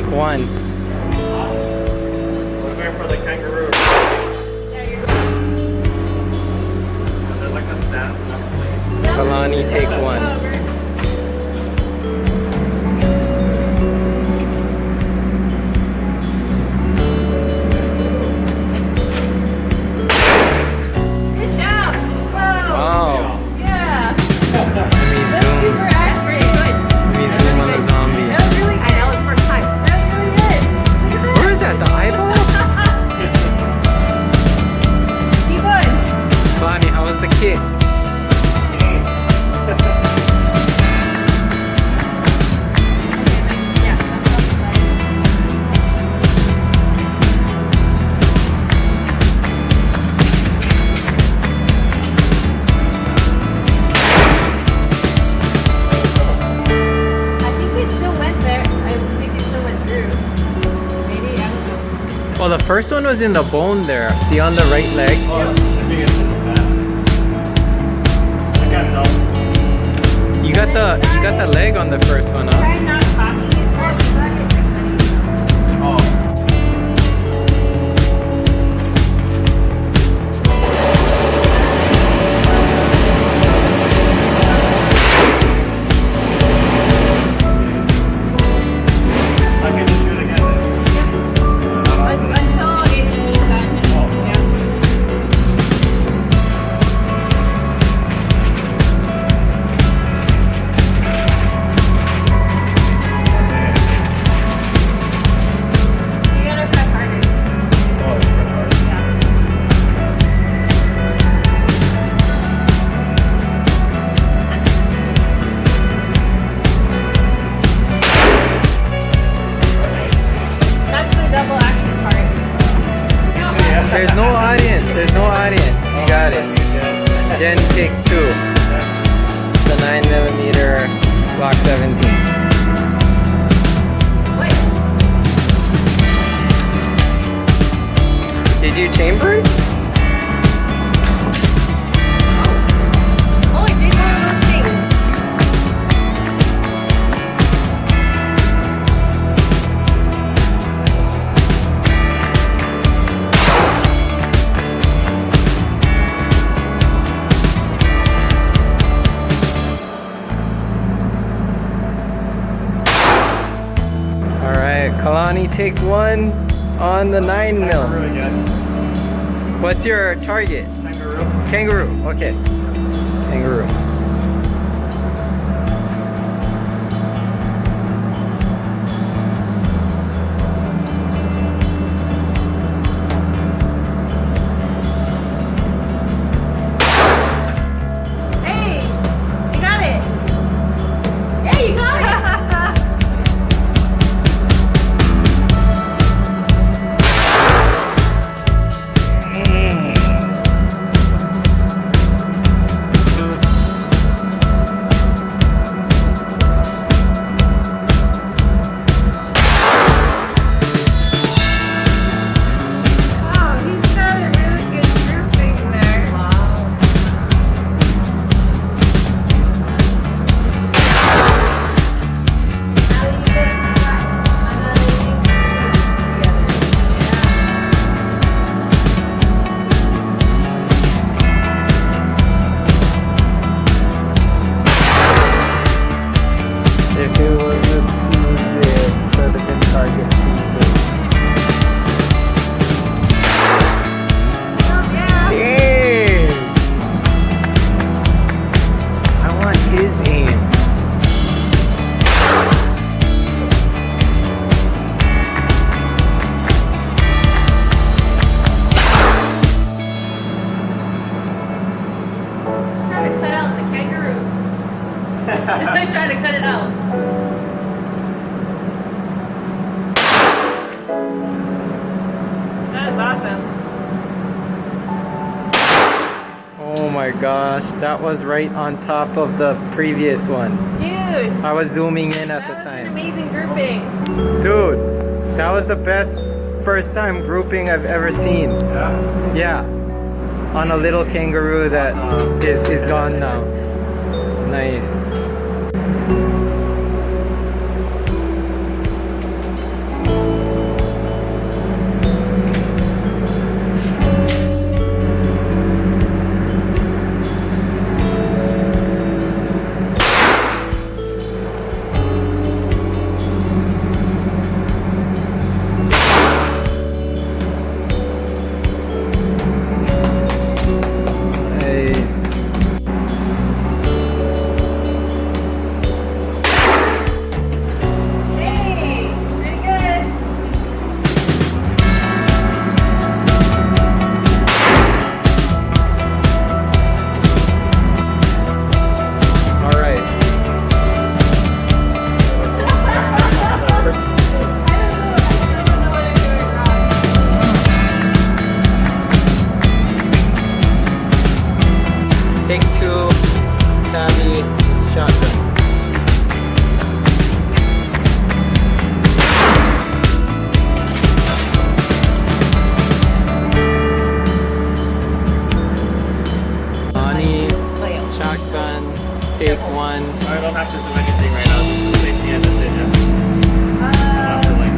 take one. We're going for the kangaroo. Is there like a stance? Kalani, take one. Good job. Whoa. Wow. Yeah. Let That's super accurate. Good. me zoom on the zombie. That was really good. I know, it's first time. That was really good. Look at Where is that? The eyeball? that. Keep going. Kalani, how was the kick? I think it still went there. I think it still went through. Maybe, I don't know. Well, the first one was in the bone there. See on the right leg? Oh, I think it's in the back. I can't tell. You got the leg on the first one, huh? Try not talking it first. Oh. I can just shoot again then. Until it is done. Yeah. You gotta press harder. Oh, it's pretty hard. Yeah. That's the double action part. There's no audience. There's no audience. You got it. Gen take 2. The 9mm Glock 17. Wait. Did you chamber it? Oh, I did one of those things. Alright, Kalani, take one on the 9mm. Kangaroo again. What's your target? Kangaroo. Kangaroo. Okay. Kangaroo. Hey, you got it. Yeah, you got it. Wow, he's got a really good grouping there. Wow. If it was a Tuesday, it could have been target Tuesday. Dang! I want his aim. Trying to cut out the kangaroo. Trying to cut it out. That is awesome. Oh my gosh, that was right on top of the previous one. Dude, I was zooming in at that the was an time. amazing grouping. Dude, that was the best first time grouping I've ever seen. Yeah. Yeah. On a little kangaroo that Awesome. is gone now. Nice. Take two, Tabby, shotgun. Bonnie, shotgun, take one. I don't have to do anything right now. Just the safety and decision. After like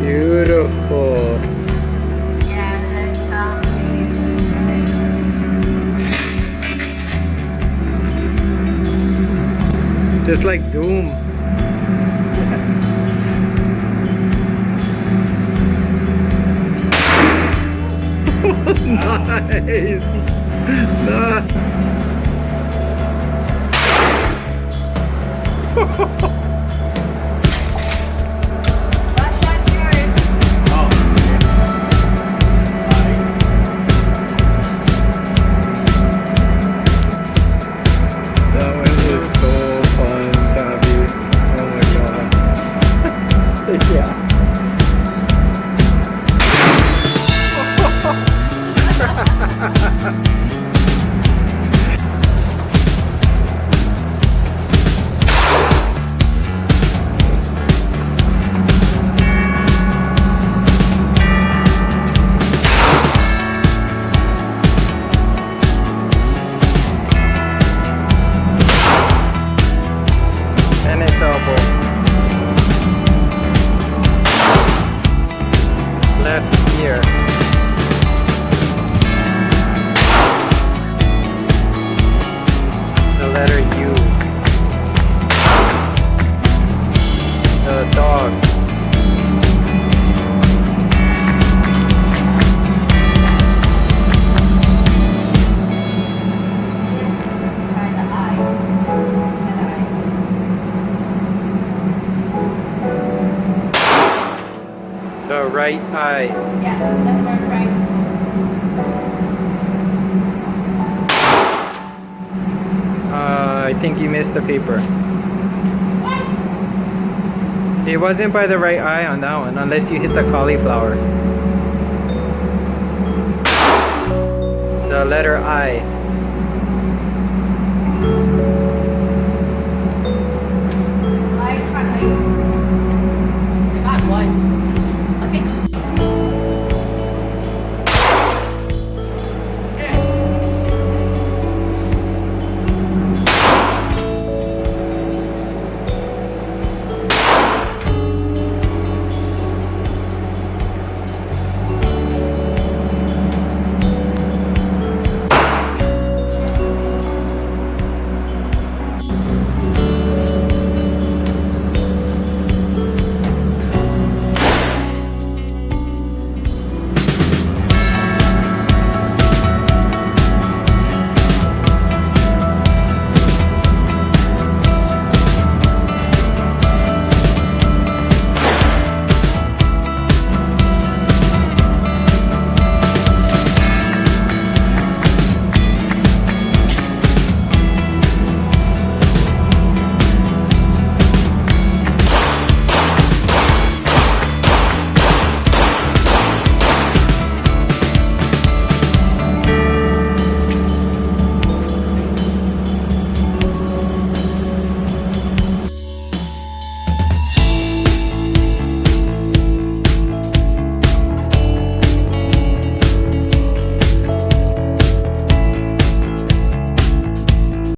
beautiful. Yeah, that's Just like Doom. Nice. That one is so fun, Tabby. Oh my god. Yeah. Tennis elbow. Left ear. The letter U. The dog. The right eye. Yeah, that's what I'm trying I think you missed the paper. What? It wasn't by the right eye on that one, unless you hit the cauliflower. The letter I. I got one.